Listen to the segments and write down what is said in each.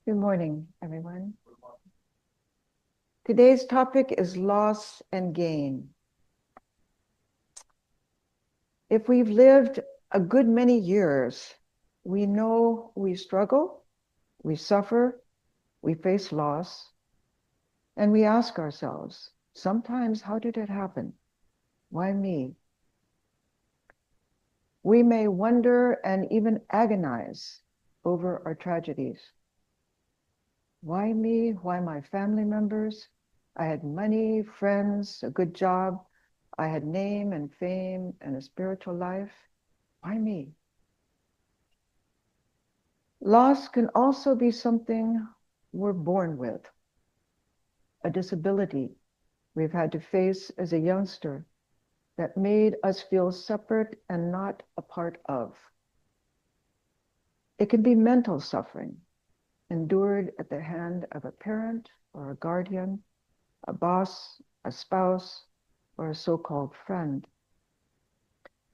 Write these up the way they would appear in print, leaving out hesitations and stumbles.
Good morning, everyone. Today's topic is loss and gain. If we've lived a good many years, we know we struggle, we suffer, we face loss, and we ask ourselves, sometimes, how did it happen? Why me? We may wonder and even agonize over our tragedies. Why me? Why my family members? I had money, friends, a good job. I had name and fame and a spiritual life. Why me? Loss can also be something we're born with, a disability we've had to face as a youngster that made us feel separate and not a part of. It can be mental suffering, endured at the hand of a parent or a guardian, a boss, a spouse, or a so-called friend.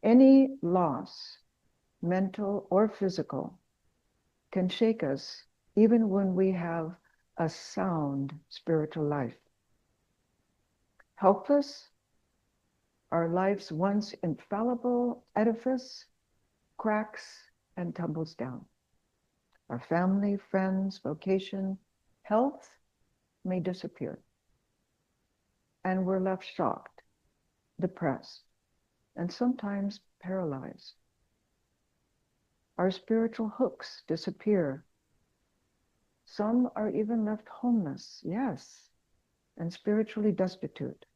Any loss, mental or physical, can shake us even when we have a sound spiritual life. Helpless, our life's once infallible edifice cracks and tumbles down. Our family, friends, vocation, health may disappear. And we're left shocked, depressed, and sometimes paralyzed. Our spiritual hooks disappear. Some are even left homeless, yes, and spiritually destitute.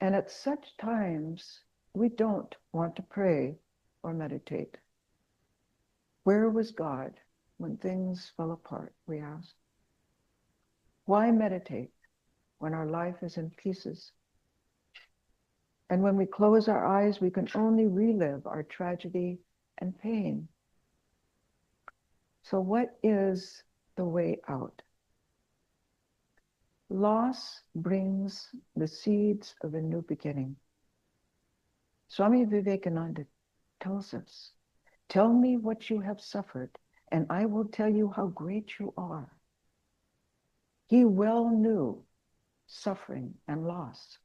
And at such times, we don't want to pray or meditate. Where was God when things fell apart, we ask? Why meditate when our life is in pieces? And when we close our eyes, we can only relive our tragedy and pain. So what is the way out? Loss brings the seeds of a new beginning. Swami Vivekananda tells us, tell me what you have suffered, and I will tell you how great you are. He well knew suffering and loss.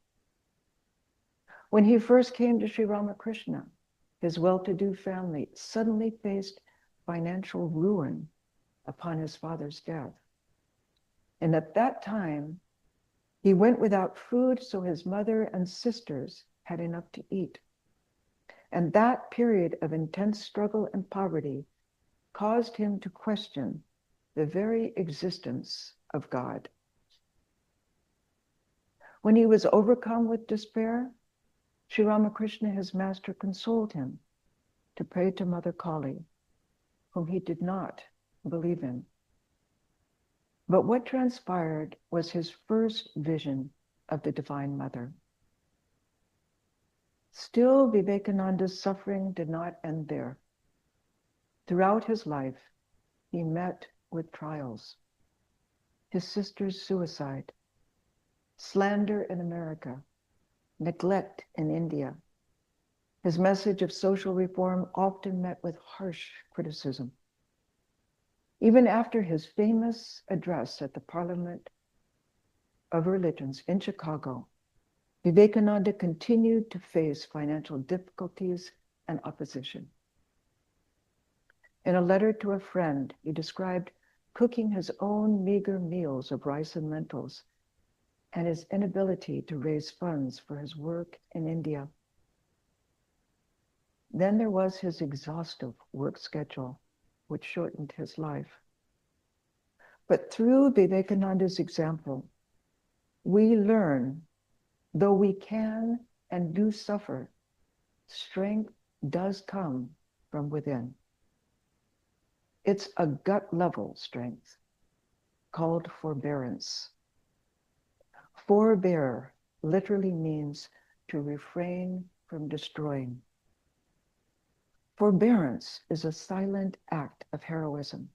When he first came to Sri Ramakrishna, his well-to-do family suddenly faced financial ruin upon his father's death. And at that time, he went without food so his mother and sisters had enough to eat. And that period of intense struggle and poverty caused him to question the very existence of God. When he was overcome with despair, Sri Ramakrishna, his master, consoled him to pray to Mother Kali, whom he did not believe in. But what transpired was his first vision of the Divine Mother. Still, Vivekananda's suffering did not end there. Throughout his life, he met with trials. His sister's suicide, slander in America, neglect in India. His message of social reform often met with harsh criticism. Even after his famous address at the Parliament of Religions in Chicago, Vivekananda continued to face financial difficulties and opposition. In a letter to a friend, he described cooking his own meager meals of rice and lentils and his inability to raise funds for his work in India. Then there was his exhaustive work schedule, which shortened his life. But through Vivekananda's example, we learn, though we can and do suffer, strength does come from within. It's a gut-level strength called forbearance. Forbear literally means to refrain from destroying. Forbearance is a silent act of heroism.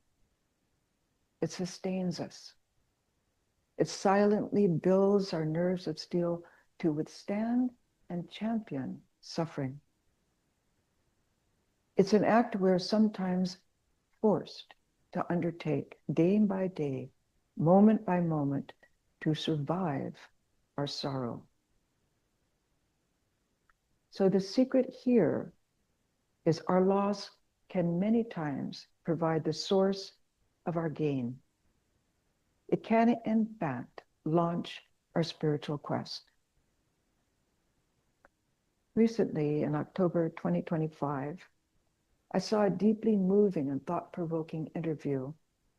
It sustains us. It silently builds our nerves of steel to withstand and champion suffering. It's an act we're sometimes forced to undertake day by day, moment by moment, to survive our sorrow. So the secret here is our loss can many times provide the source of our gain. It can, in fact, launch our spiritual quest. Recently, in October 2025, I saw a deeply moving and thought-provoking interview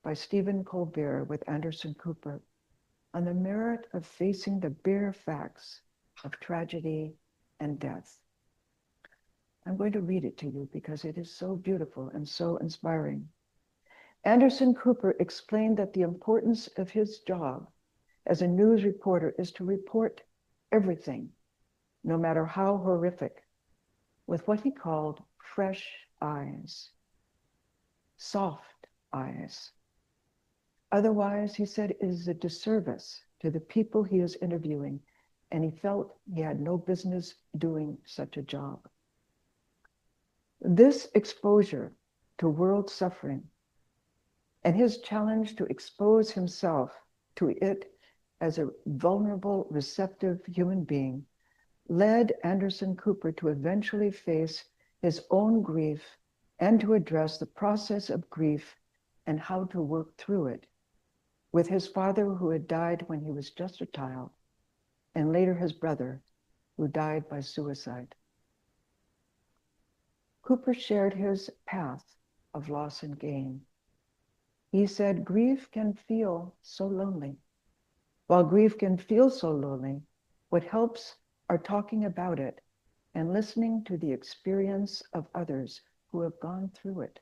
by Stephen Colbert with Anderson Cooper on the merit of facing the bare facts of tragedy and death. I'm going to read it to you because it is so beautiful and so inspiring. Anderson Cooper explained that the importance of his job as a news reporter is to report everything, no matter how horrific, with what he called fresh eyes, soft eyes. Otherwise, he said, it is a disservice to the people he is interviewing, and he felt he had no business doing such a job. This exposure to world suffering and his challenge to expose himself to it as a vulnerable, receptive human being led Anderson Cooper to eventually face his own grief and to address the process of grief and how to work through it with his father, who had died when he was just a child, and later his brother, who died by suicide. Cooper shared his path of loss and gain. He said, grief can feel so lonely. While grief can feel so lonely, what helps are talking about it and listening to the experience of others who have gone through it.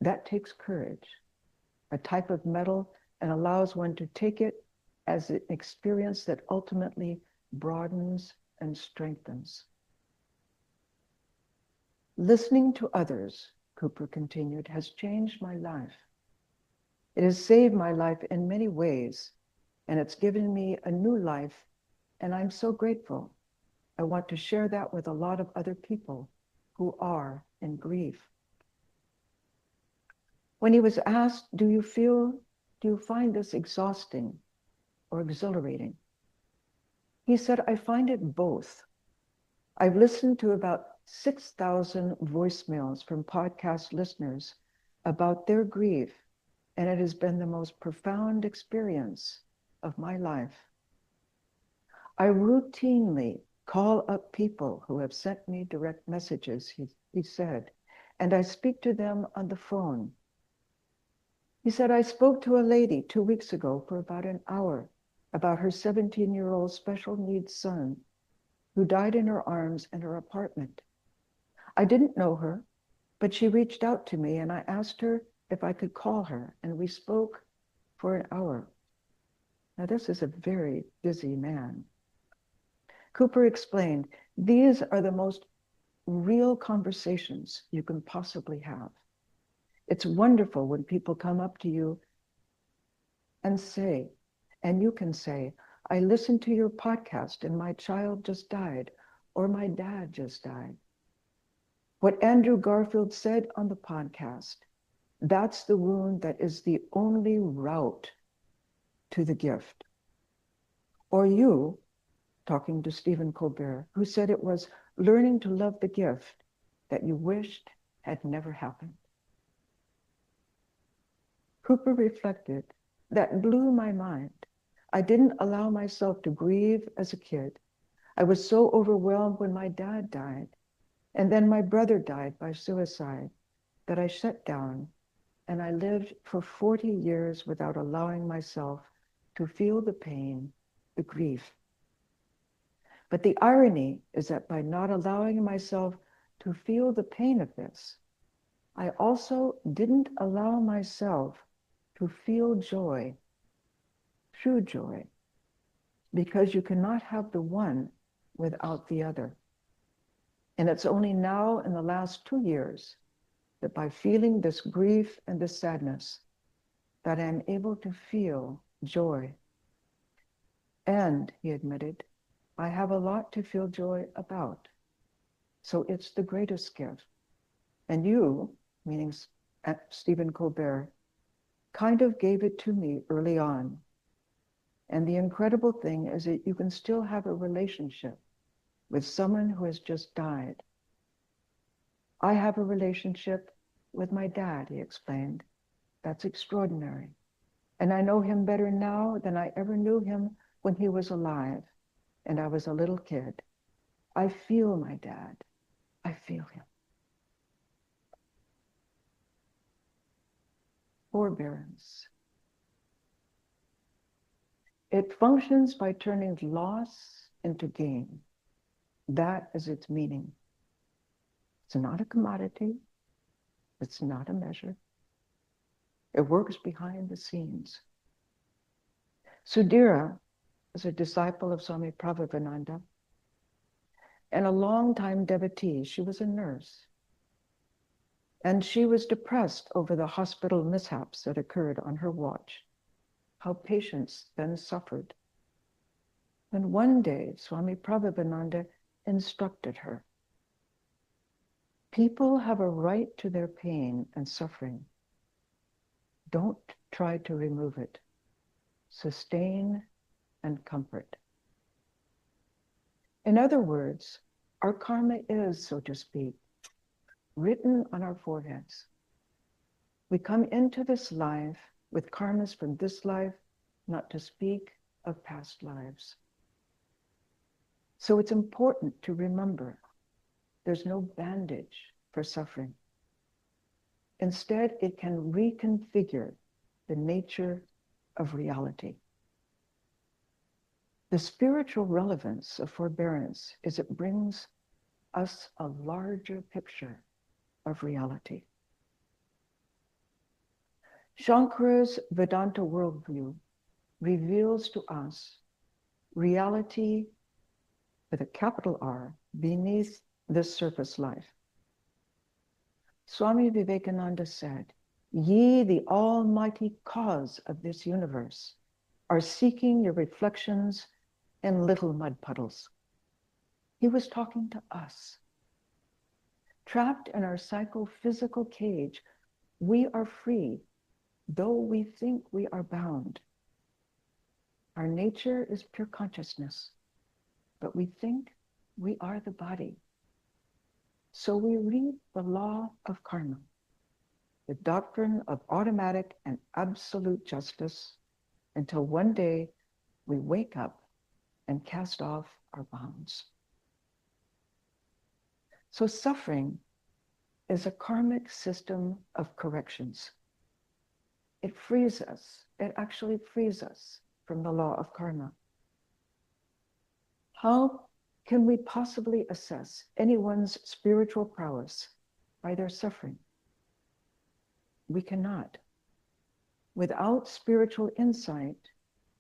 That takes courage, a type of mettle, and allows one to take it as an experience that ultimately broadens and strengthens. Listening to others, Cooper continued, has changed my life. It has saved my life in many ways, and it's given me a new life, and I'm so grateful. I want to share that with a lot of other people who are in grief. When he was asked, do you find this exhausting or exhilarating? He said, I find it both. I've listened to about 6,000 voicemails from podcast listeners about their grief, and it has been the most profound experience of my life. I routinely call up people who have sent me direct messages, he said, and I speak to them on the phone. He said, I spoke to a lady 2 weeks ago for about an hour about her 17-year-old special needs son who died in her arms in her apartment. I didn't know her, but she reached out to me and I asked her if I could call her, and we spoke for an hour. Now, this is a very busy man. Cooper explained, these are the most real conversations you can possibly have. It's wonderful when people come up to you and say, and you can say, I listened to your podcast and my child just died, or my dad just died. What Andrew Garfield said on the podcast, that's the wound that is the only route to the gift. Or you, talking to Stephen Colbert, who said it was learning to love the gift that you wished had never happened. Cooper reflected, that blew my mind. I didn't allow myself to grieve as a kid. I was so overwhelmed when my dad died, and then my brother died by suicide, that I shut down, and I lived for 40 years without allowing myself to feel the pain, the grief. But the irony is that by not allowing myself to feel the pain of this, I also didn't allow myself to feel joy, true joy, because you cannot have the one without the other. And it's only now in the last 2 years that by feeling this grief and this sadness, that I'm able to feel joy. And, he admitted, I have a lot to feel joy about. So it's the greatest gift. And you, meaning Stephen Colbert, kind of gave it to me early on. And the incredible thing is that you can still have a relationship with someone who has just died. I have a relationship with my dad, he explained. That's extraordinary. And I know him better now than I ever knew him when he was alive and I was a little kid. I feel my dad. I feel him. Forbearance. It functions by turning loss into gain. That is its meaning. It's not a commodity. It's not a measure. It works behind the scenes. Sudhira is a disciple of Swami Pravrajika and a longtime devotee. She was a nurse. And she was depressed over the hospital mishaps that occurred on her watch, how patients then suffered. And one day, Swami Prabhupada instructed her, people have a right to their pain and suffering. Don't try to remove it. Sustain and comfort. In other words, our karma is, so to speak, written on our foreheads. We come into this life with karmas from this life, not to speak of past lives. So it's important to remember there's no bandage for suffering. Instead, it can reconfigure the nature of reality. The spiritual relevance of forbearance is it brings us a larger picture of reality. Shankara's Vedanta worldview reveals to us reality with a capital R beneath this surface life. Swami Vivekananda said, "Ye, the almighty cause of this universe, are seeking your reflections in little mud puddles." He was talking to us. Trapped in our psychophysical cage, we are free, though we think we are bound. Our nature is pure consciousness, but we think we are the body. So we read the law of karma, the doctrine of automatic and absolute justice, until one day we wake up and cast off our bonds. So suffering is a karmic system of corrections. It frees us. It actually frees us from the law of karma. How can we possibly assess anyone's spiritual prowess by their suffering? We cannot. Without spiritual insight,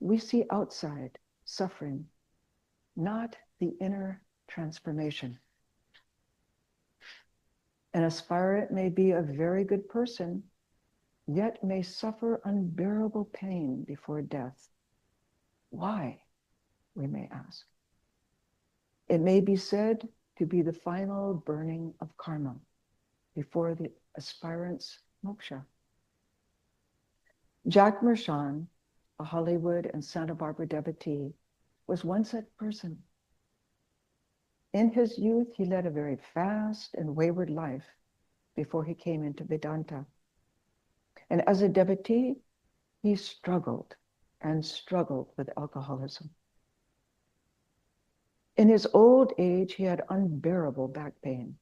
we see outside suffering, not the inner transformation. An aspirant may be a very good person, yet may suffer unbearable pain before death. Why, we may ask. It may be said to be the final burning of karma before the aspirant's moksha. Jack Mershon, a Hollywood and Santa Barbara devotee, was once that person. In his youth, he led a very fast and wayward life before he came into Vedanta. And as a devotee, he struggled and struggled with alcoholism. In his old age, he had unbearable back pain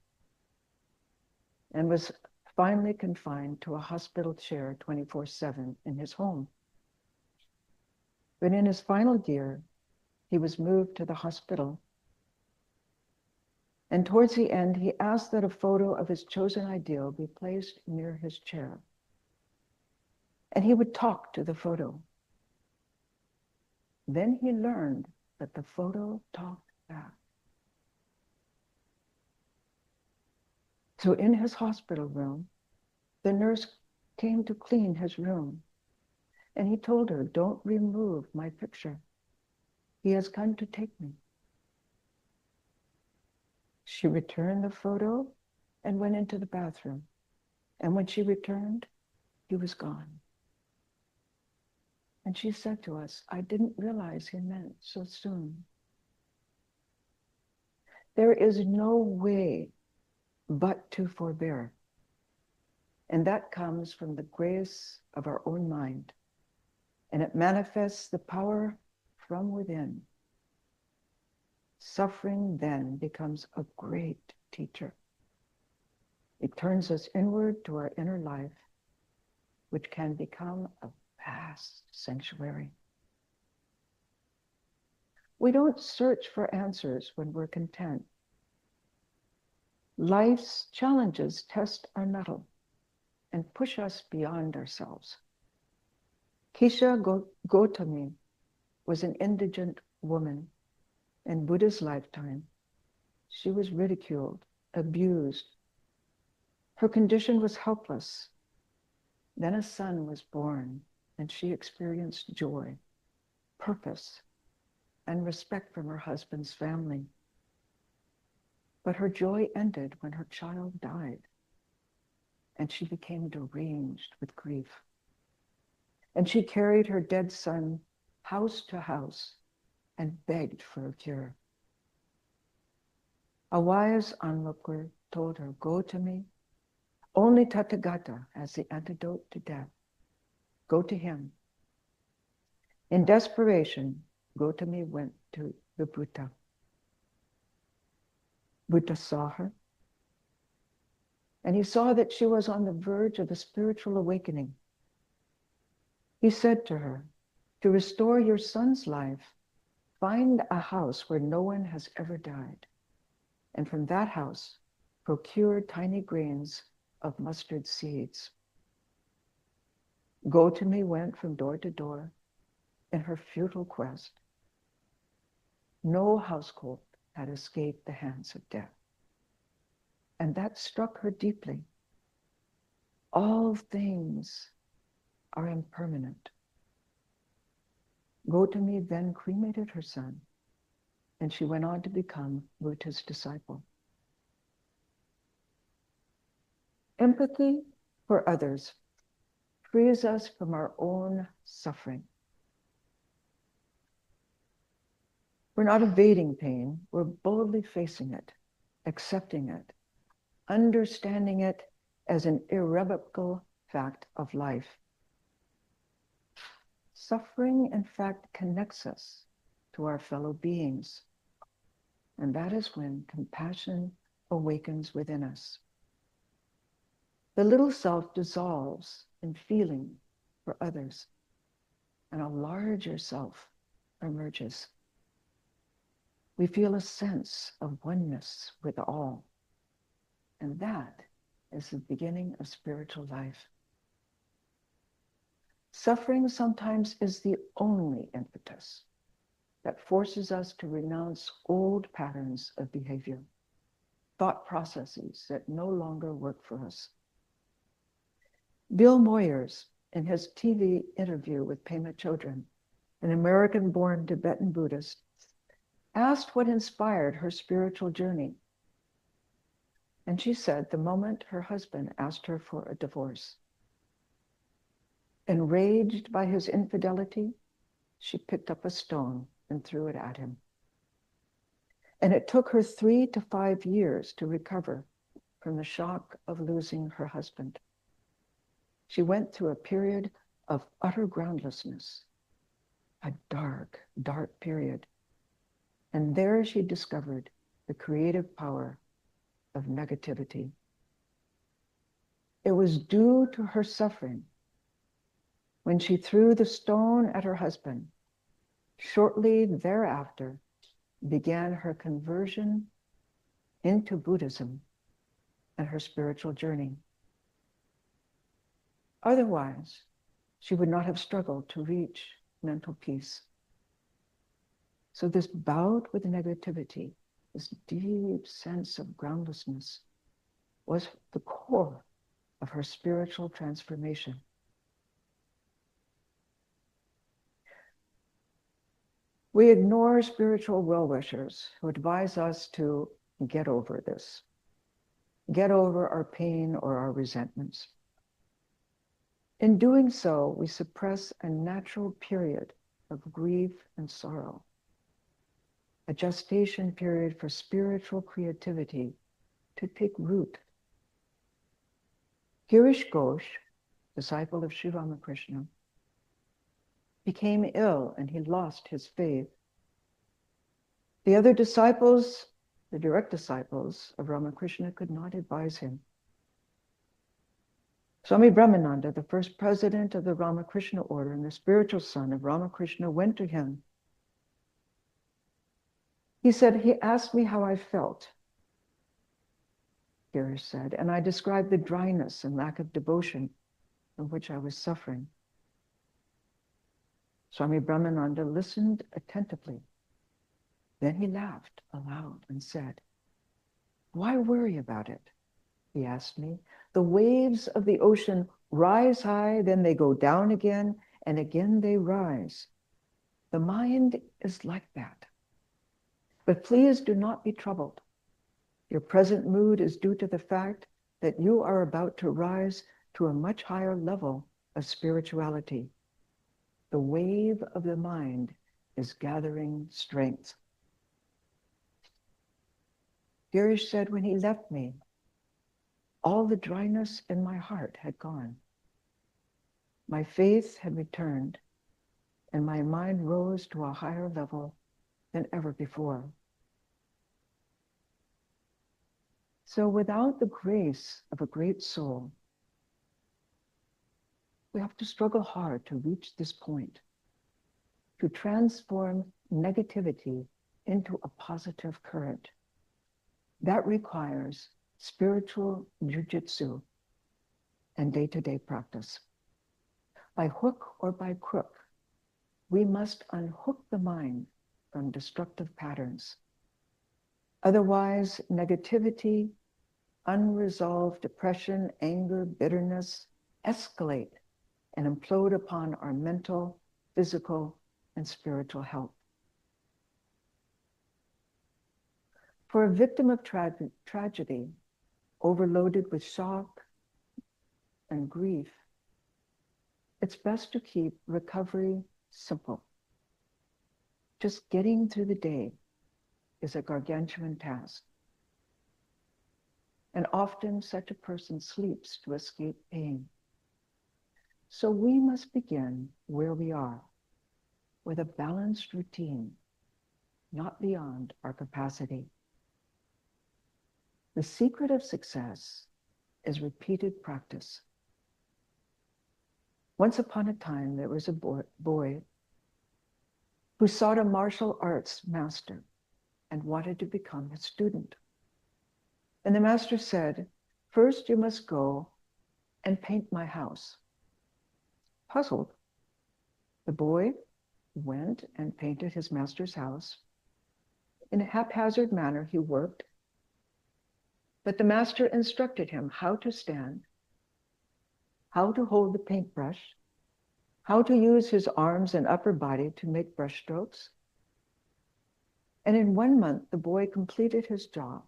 and was finally confined to a hospital chair 24/7 in his home. But in his final year, he was moved to the hospital. And towards the end, he asked that a photo of his chosen ideal be placed near his chair. And he would talk to the photo. Then he learned that the photo talked back. So in his hospital room, the nurse came to clean his room. And he told her, "Don't remove my picture. He has come to take me." She returned the photo and went into the bathroom. And when she returned, he was gone. And she said to us, I didn't realize he meant so soon. There is no way but to forbear. And that comes from the grace of our own mind. And it manifests the power from within. Suffering then becomes a great teacher. It turns us inward to our inner life, which can become a vast sanctuary. We don't search for answers when we're content. Life's challenges test our mettle and push us beyond ourselves. Kesha Gotami was an indigent woman in Buddha's lifetime. She was ridiculed, abused. Her condition was helpless. Then a son was born, and she experienced joy, purpose, and respect from her husband's family. But her joy ended when her child died, and she became deranged with grief. And she carried her dead son house to house and begged for a cure. A wise onlooker told her, go to me. Only Tathagata has the antidote to death. Go to him. In desperation, Gotami went to the Buddha. Buddha saw her, and he saw that she was on the verge of a spiritual awakening. He said to her, to restore your son's life, find a house where no one has ever died, and from that house, procure tiny grains of mustard seeds. Gotami went from door to door in her futile quest. No household had escaped the hands of death. And that struck her deeply. All things are impermanent. Gotami then cremated her son, and she went on to become Buddha's disciple. Empathy for others frees us from our own suffering. We're not evading pain, we're boldly facing it, accepting it, understanding it as an irrevocable fact of life. Suffering, in fact, connects us to our fellow beings, and that is when compassion awakens within us. The little self dissolves in feeling for others, and a larger self emerges. We feel a sense of oneness with all. And that is the beginning of spiritual life. Suffering sometimes is the only impetus that forces us to renounce old patterns of behavior, thought processes that no longer work for us. Bill Moyers, in his TV interview with Pema Chodron, an American-born Tibetan Buddhist, asked what inspired her spiritual journey. And she said the moment her husband asked her for a divorce. Enraged by his infidelity, she picked up a stone and threw it at him. And it took her 3 to 5 years to recover from the shock of losing her husband. She went through a period of utter groundlessness, a dark, dark period. And there she discovered the creative power of negativity. It was due to her suffering when she threw the stone at her husband. Shortly thereafter began her conversion into Buddhism and her spiritual journey. Otherwise, she would not have struggled to reach mental peace. So this bout with negativity, this deep sense of groundlessness, was the core of her spiritual transformation. We ignore spiritual well-wishers who advise us to get over this, get over our pain or our resentments. In doing so, we suppress a natural period of grief and sorrow, a gestation period for spiritual creativity to take root. Girish Ghosh, disciple of Sri Ramakrishna, became ill and he lost his faith. The other disciples, the direct disciples of Ramakrishna, could not advise him. Swami Brahmananda, the first president of the Ramakrishna order and the spiritual son of Ramakrishna, went to him. He said, he asked me how I felt, Girish said, and I described the dryness and lack of devotion from which I was suffering. Swami Brahmananda listened attentively. Then he laughed aloud and said, why worry about it? He asked me. The waves of the ocean rise high, then they go down again, and again they rise. The mind is like that. But please do not be troubled. Your present mood is due to the fact that you are about to rise to a much higher level of spirituality. The wave of the mind is gathering strength. Girish said, when he left me, all the dryness in my heart had gone. My faith had returned, and my mind rose to a higher level than ever before. So without the grace of a great soul, we have to struggle hard to reach this point, to transform negativity into a positive current. That requires spiritual jujitsu and day-to-day practice. By hook or by crook, we must unhook the mind from destructive patterns. Otherwise, negativity, unresolved depression, anger, bitterness escalate and implode upon our mental, physical, and spiritual health. For a victim of tragedy, overloaded with shock and grief, it's best to keep recovery simple. Just getting through the day is a gargantuan task. And often such a person sleeps to escape pain. So we must begin where we are, with a balanced routine, not beyond our capacity. The secret of success is repeated practice. Once upon a time, there was a boy who sought a martial arts master and wanted to become his student. And the master said, first you must go and paint my house. Puzzled, the boy went and painted his master's house. In a haphazard manner, he worked, but the master instructed him how to stand, how to hold the paintbrush, how to use his arms and upper body to make brush strokes. And in 1 month, the boy completed his job,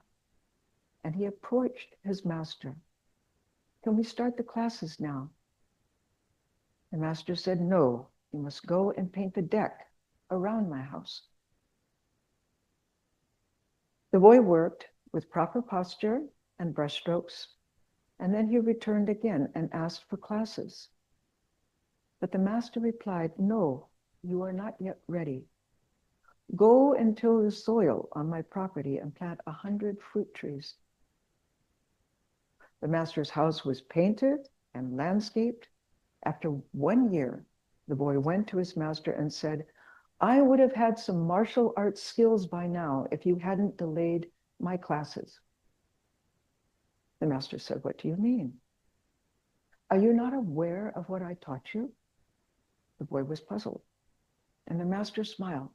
and he approached his master. Can we start the classes now? The master said, no, you must go and paint the deck around my house. The boy worked with proper posture and brushstrokes, and then he returned again and asked for classes. But the master replied, no, you are not yet ready. Go and till the soil on my property and plant 100 fruit trees. The master's house was painted and landscaped. After 1 year, the boy went to his master and said, I would have had some martial arts skills by now if you hadn't delayed my classes. The master said, what do you mean? Are you not aware of what I taught you? The boy was puzzled, and the master smiled.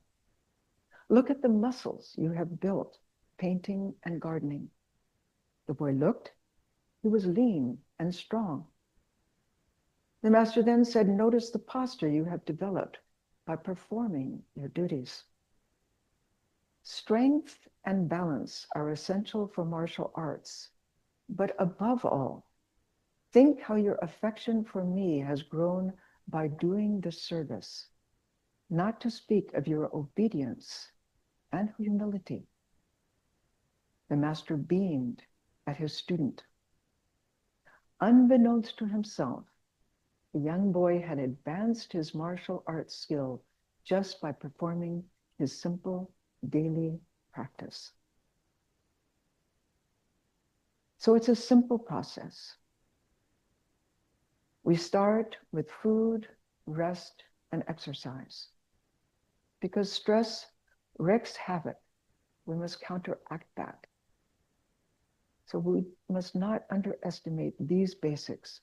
Look at the muscles you have built, painting and gardening. The boy looked. He was lean and strong. The master then said, notice the posture you have developed by performing your duties. Strength and balance are essential for martial arts, but above all, Think how your affection for me has grown by doing this service, not to speak of your obedience and humility. The master beamed at his student. Unbeknownst to himself, the young boy had advanced his martial arts skill just by performing his simple daily practice. So it's a simple process. We start with food, rest, and exercise. Because stress wreaks havoc, we must counteract that. So we must not underestimate these basics.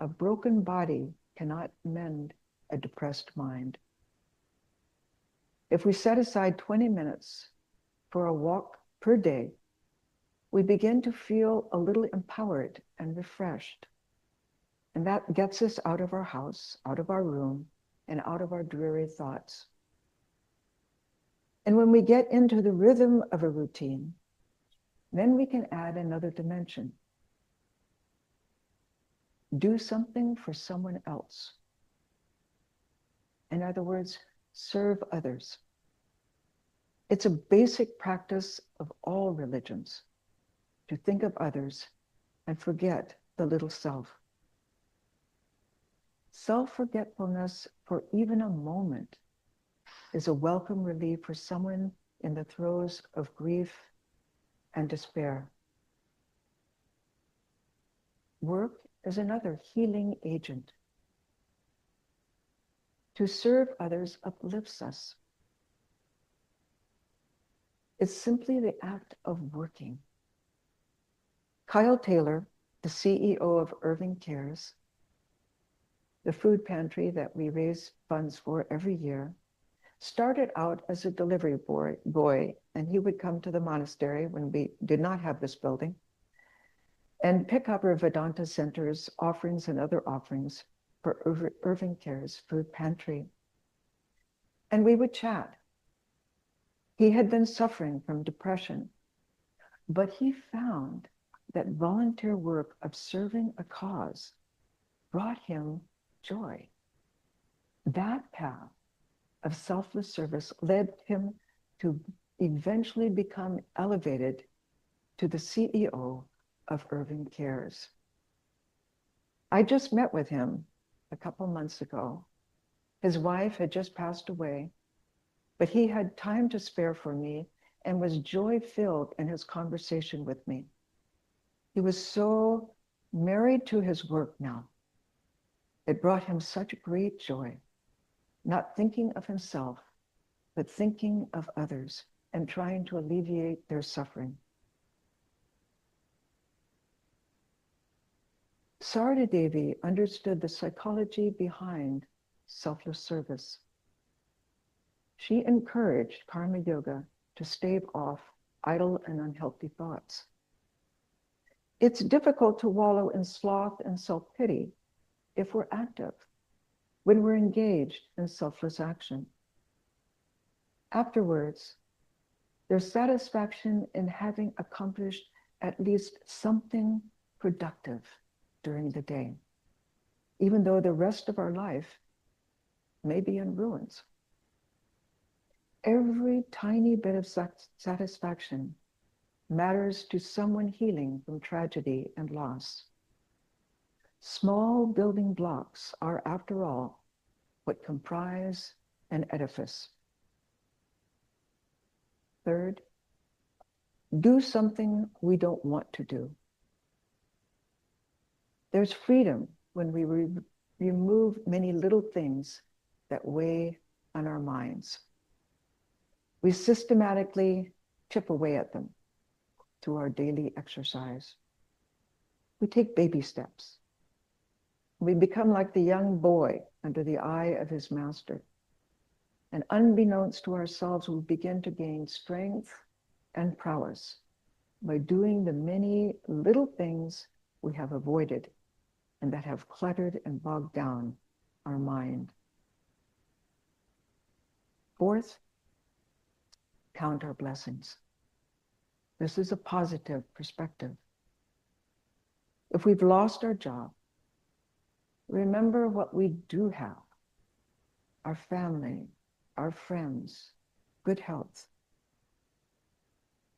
A broken body cannot mend a depressed mind. If we set aside 20 minutes for a walk per day, we begin to feel a little empowered and refreshed. And that gets us out of our house, out of our room, and out of our dreary thoughts. And when we get into the rhythm of a routine, then we can add another dimension. Do something for someone else. In other words, serve others. It's a basic practice of all religions to think of others and forget the little self. Self-forgetfulness for even a moment is a welcome relief for someone in the throes of grief and despair. Work is another healing agent. To serve others uplifts us. It's simply the act of working. Kyle Taylor, the CEO of Irving Cares, the food pantry that we raise funds for every year, started out as a delivery boy, and he would come to the monastery when we did not have this building and pick up our Vedanta Center's offerings and other offerings for Irving Cares food pantry. And we would chat. He had been suffering from depression, but he found that volunteer work of serving a cause brought him joy. That path of selfless service led him to eventually become elevated to the CEO of Irving Cares. I just met with him a couple months ago. His wife had just passed away, but he had time to spare for me and was joy-filled in his conversation with me. He was so married to his work now. It brought him such great joy, not thinking of himself, but thinking of others and trying to alleviate their suffering. Sarada Devi understood the psychology behind selfless service. She encouraged karma yoga to stave off idle and unhealthy thoughts. It's difficult to wallow in sloth and self-pity if we're active, when we're engaged in selfless action. Afterwards, there's satisfaction in having accomplished at least something productive during the day, even though the rest of our life may be in ruins. Every tiny bit of satisfaction matters to someone healing from tragedy and loss. Small building blocks are, after all, what comprise an edifice. Third, do something we don't want to do. There's freedom when we remove many little things that weigh on our minds. We systematically chip away at them through our daily exercise. We take baby steps. We become like the young boy under the eye of his master. And unbeknownst to ourselves, we begin to gain strength and prowess by doing the many little things we have avoided and that have cluttered and bogged down our mind. Fourth, count our blessings. This is a positive perspective. If we've lost our job, remember what we do have: our family, our friends, good health.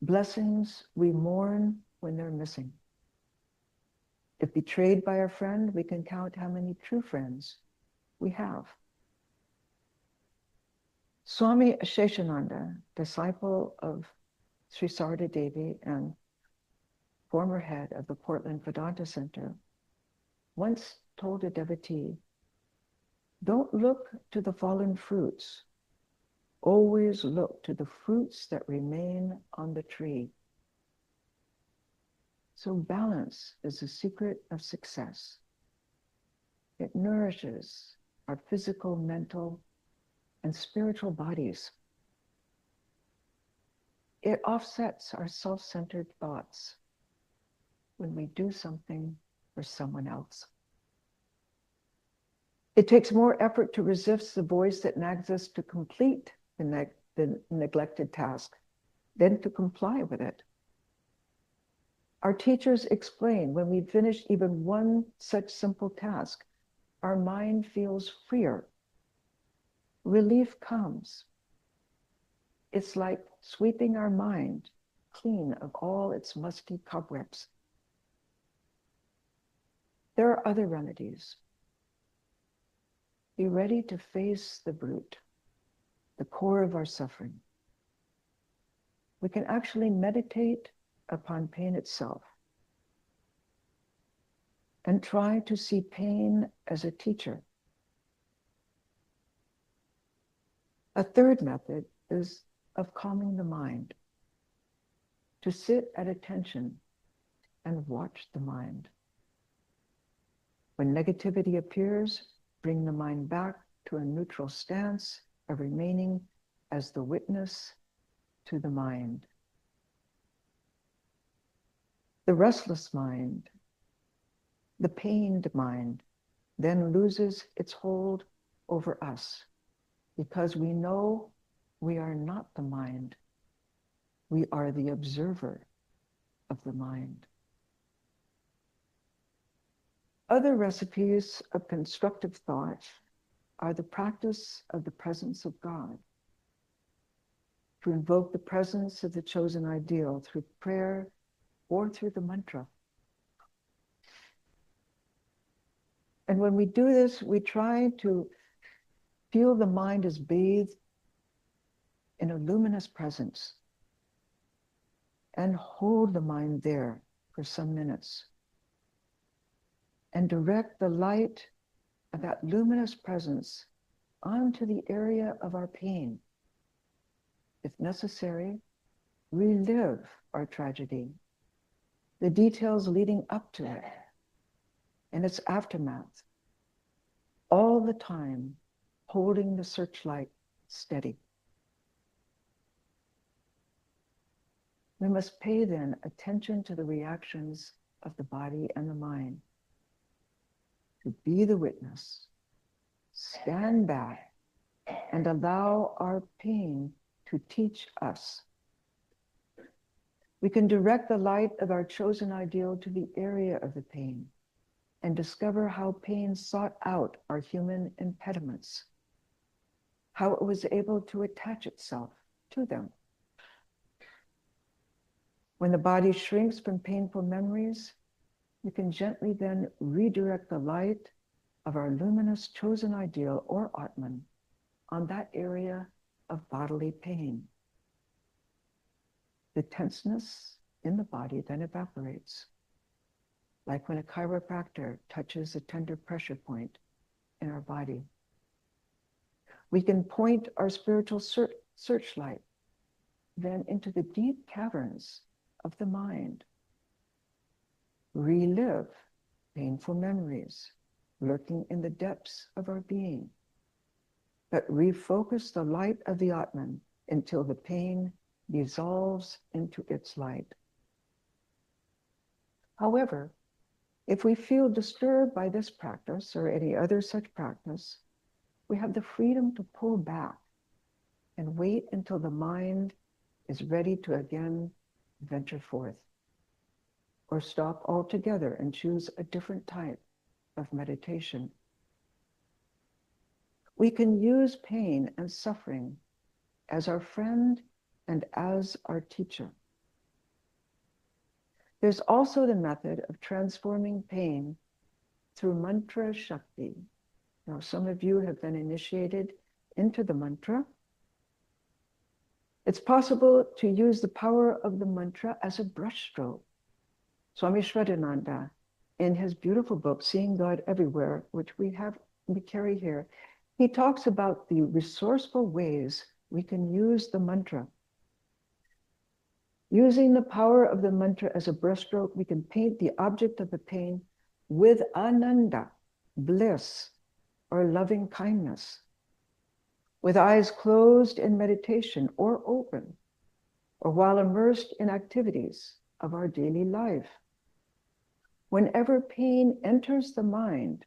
Blessings we mourn when they're missing. If betrayed by a friend, we can count how many true friends we have. Swami Sheshananda, disciple of Sri Sarada Devi and former head of the Portland Vedanta Center, once told a devotee, "Don't look to the fallen fruits. Always look to the fruits that remain on the tree." So balance is the secret of success. It nourishes our physical, mental, and spiritual bodies. It offsets our self-centered thoughts when we do something for someone else. It takes more effort to resist the voice that nags us to complete the neglected task than to comply with it. Our teachers explain when we finish even one such simple task, our mind feels freer. Relief comes. It's like sweeping our mind clean of all its musty cobwebs. There are other remedies. Be ready to face the root, the core of our suffering. We can actually meditate upon pain itself and try to see pain as a teacher. A third method is of calming the mind, to sit at attention and watch the mind. When negativity appears, bring the mind back to a neutral stance of remaining as the witness to the mind. The restless mind, the pained mind, then loses its hold over us because we know we are not the mind. We are the observer of the mind. Other recipes of constructive thought are the practice of the presence of God, to invoke the presence of the chosen ideal through prayer or through the mantra. And when we do this, we try to feel the mind is bathed in a luminous presence and hold the mind there for some minutes and direct the light of that luminous presence onto the area of our pain. If necessary, relive our tragedy, the details leading up to it, and its aftermath, all the time holding the searchlight steady. We must pay then attention to the reactions of the body and the mind. To be the witness, stand back and allow our pain to teach us. We can direct the light of our chosen ideal to the area of the pain and discover how pain sought out our human impediments, how it was able to attach itself to them. When the body shrinks from painful memories, we can gently then redirect the light of our luminous chosen ideal or Atman on that area of bodily pain. The tenseness in the body then evaporates, like when a chiropractor touches a tender pressure point in our body. We can point our spiritual searchlight then into the deep caverns of the mind. Relive painful memories lurking in the depths of our being, but refocus the light of the Atman until the pain dissolves into its light. However, if we feel disturbed by this practice or any other such practice, we have the freedom to pull back and wait until the mind is ready to again venture forth. or stop altogether and choose a different type of meditation. We can use pain and suffering as our friend and as our teacher. There's also the method of transforming pain through mantra shakti. Now, some of you have been initiated into the mantra. It's possible to use the power of the mantra as a brushstroke. Swami Shraddhananda, in his beautiful book, Seeing God Everywhere, which we carry here, he talks about the resourceful ways we can use the mantra. Using the power of the mantra as a brushstroke, we can paint the object of the pain with ananda, bliss, or loving kindness, with eyes closed in meditation or open, or while immersed in activities of our daily life. Whenever pain enters the mind,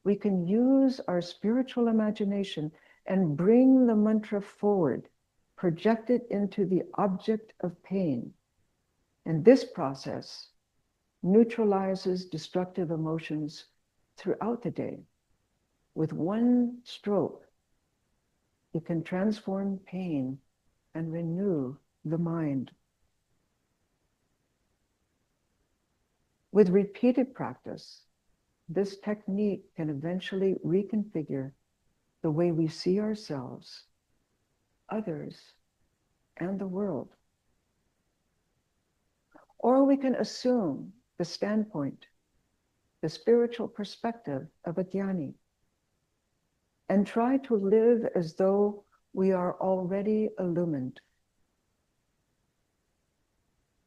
we can use our spiritual imagination and bring the mantra forward, project it into the object of pain. And this process neutralizes destructive emotions throughout the day. With one stroke, you can transform pain and renew the mind. With repeated practice, this technique can eventually reconfigure the way we see ourselves, others, and the world. Or we can assume the standpoint, the spiritual perspective of a jnani, and try to live as though we are already illumined.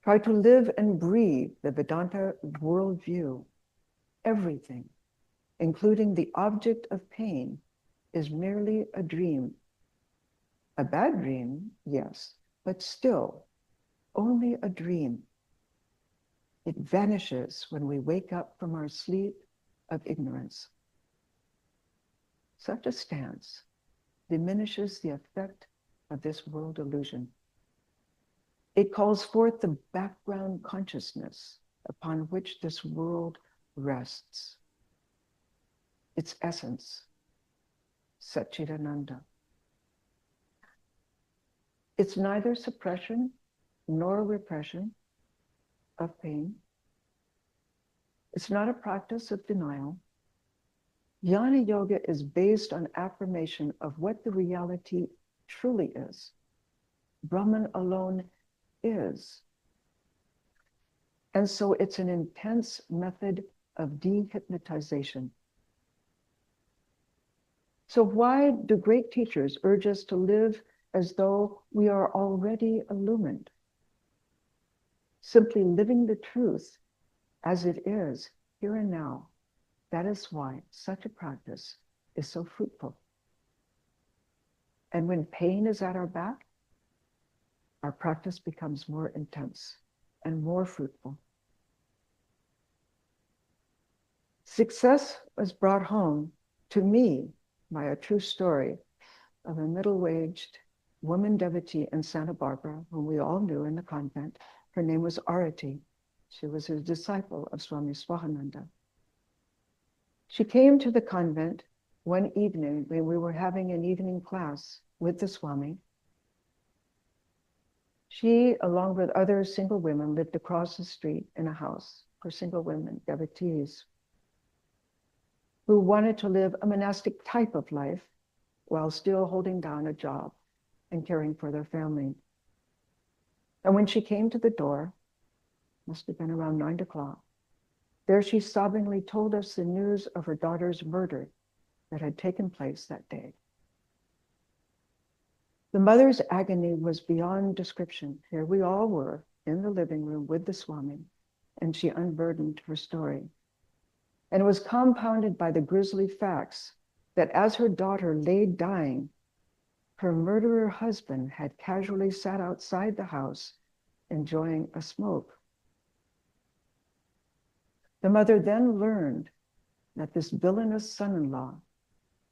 Try to live and breathe the Vedanta worldview. Everything, including the object of pain, is merely a dream. A bad dream, yes, but still only a dream. It vanishes when we wake up from our sleep of ignorance. Such a stance diminishes the effect of this world illusion. It calls forth the background consciousness upon which this world rests. Its essence, Satchidananda. It's neither suppression nor repression of pain. It's not a practice of denial. Jnana Yoga is based on affirmation of what the reality truly is. Brahman alone is. And so it's an intense method of dehypnotization. So why do great teachers urge us to live as though we are already illumined? Simply living the truth as it is here and now. That is why such a practice is so fruitful. And when pain is at our back, our practice becomes more intense and more fruitful. Success was brought home to me by a true story of a middle-aged woman devotee in Santa Barbara, whom we all knew in the convent. Her name was Arati. She was a disciple of Swami Swahananda. She came to the convent one evening when we were having an evening class with the Swami. She, along with other single women, lived across the street in a house for single women, devotees, who wanted to live a monastic type of life while still holding down a job and caring for their family. And when she came to the door, must have been around 9 o'clock, there she sobbingly told us the news of her daughter's murder that had taken place that day. The mother's agony was beyond description. Here we all were in the living room with the Swami, and she unburdened her story. And it was compounded by the grisly facts that as her daughter lay dying, her murderer husband had casually sat outside the house enjoying a smoke. The mother then learned that this villainous son-in-law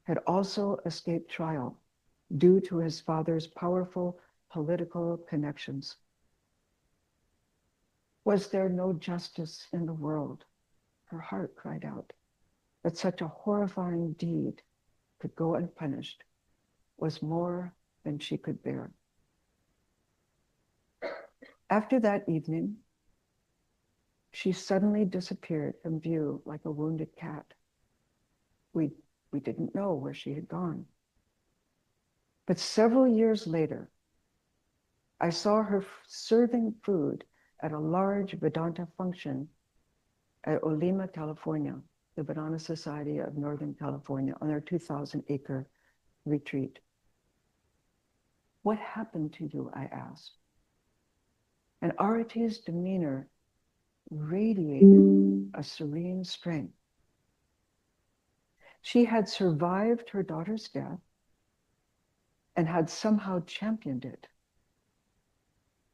had also escaped trial due to his father's powerful political connections. Was there no justice in the world? Her heart cried out that such a horrifying deed could go unpunished was more than she could bear. After that evening, she suddenly disappeared from view like a wounded cat. We didn't know where she had gone. But several years later, I saw her serving food at a large Vedanta function at Olima, California, the Vedanta Society of Northern California, on their 2,000-acre retreat. What happened to you? I asked. And Arati's demeanor radiated a serene strength. She had survived her daughter's death and had somehow championed it.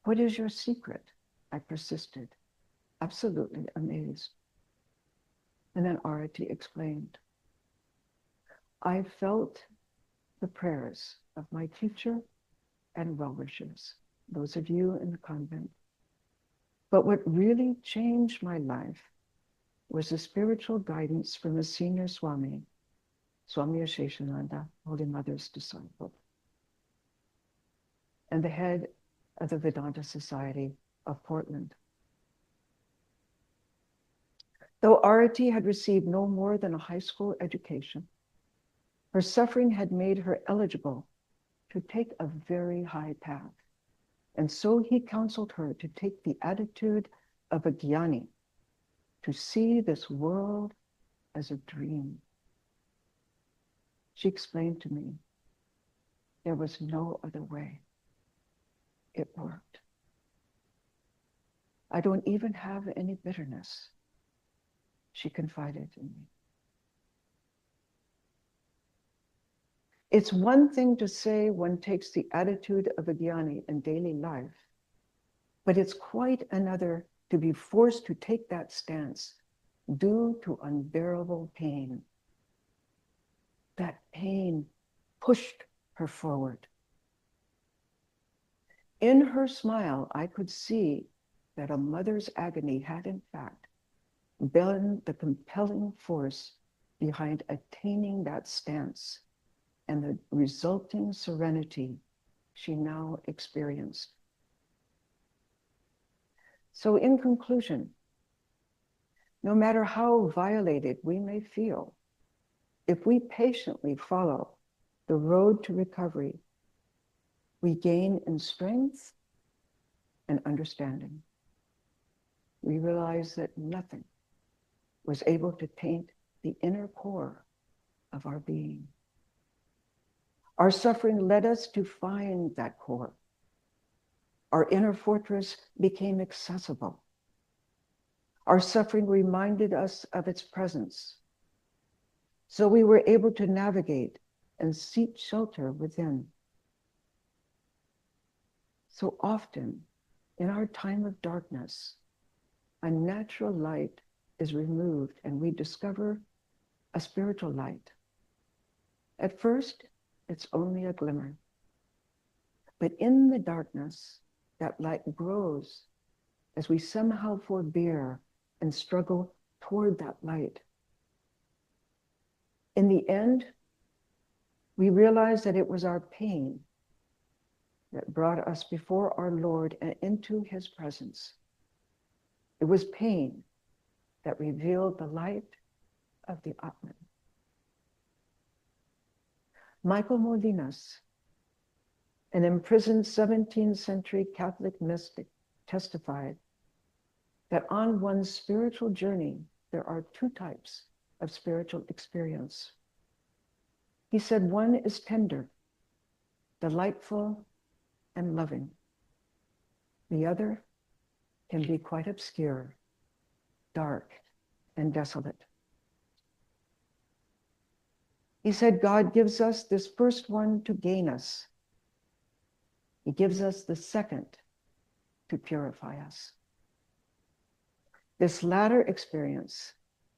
What is your secret? I persisted, absolutely amazed. And then Arati explained. I felt the prayers of my teacher and well-wishers, those of you in the convent. But what really changed my life was the spiritual guidance from a senior Swami, Swami Asheshananda, Holy Mother's disciple, and the head of the Vedanta Society of Portland. Though Arati had received no more than a high school education, her suffering had made her eligible to take a very high path. And so he counseled her to take the attitude of a jnani, to see this world as a dream. She explained to me, there was no other way. It worked. I don't even have any bitterness, she confided in me. It's one thing to say one takes the attitude of a jnani in daily life, but it's quite another to be forced to take that stance due to unbearable pain. That pain pushed her forward. In her smile, I could see that a mother's agony had in fact been the compelling force behind attaining that stance and the resulting serenity she now experienced. So in conclusion, no matter how violated we may feel, if we patiently follow the road to recovery, we gain in strength and understanding. We realize that nothing was able to taint the inner core of our being. Our suffering led us to find that core. Our inner fortress became accessible. Our suffering reminded us of its presence. So we were able to navigate and seek shelter within. So often, in our time of darkness, a natural light is removed and we discover a spiritual light. At first, it's only a glimmer. But in the darkness, that light grows as we somehow forbear and struggle toward that light. In the end, we realize that it was our pain that brought us before our Lord and into his presence. It was pain that revealed the light of the Atman. Michael Molinas, an imprisoned 17th century Catholic mystic, testified that on one's spiritual journey, there are two types of spiritual experience. He said one is tender, delightful, and loving. The other can be quite obscure, dark, and desolate. He said God gives us this first one to gain us. He gives us the second to purify us. This latter experience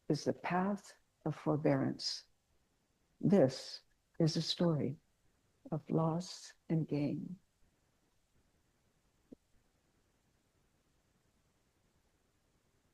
is the path of forbearance. This is a story of loss and gain.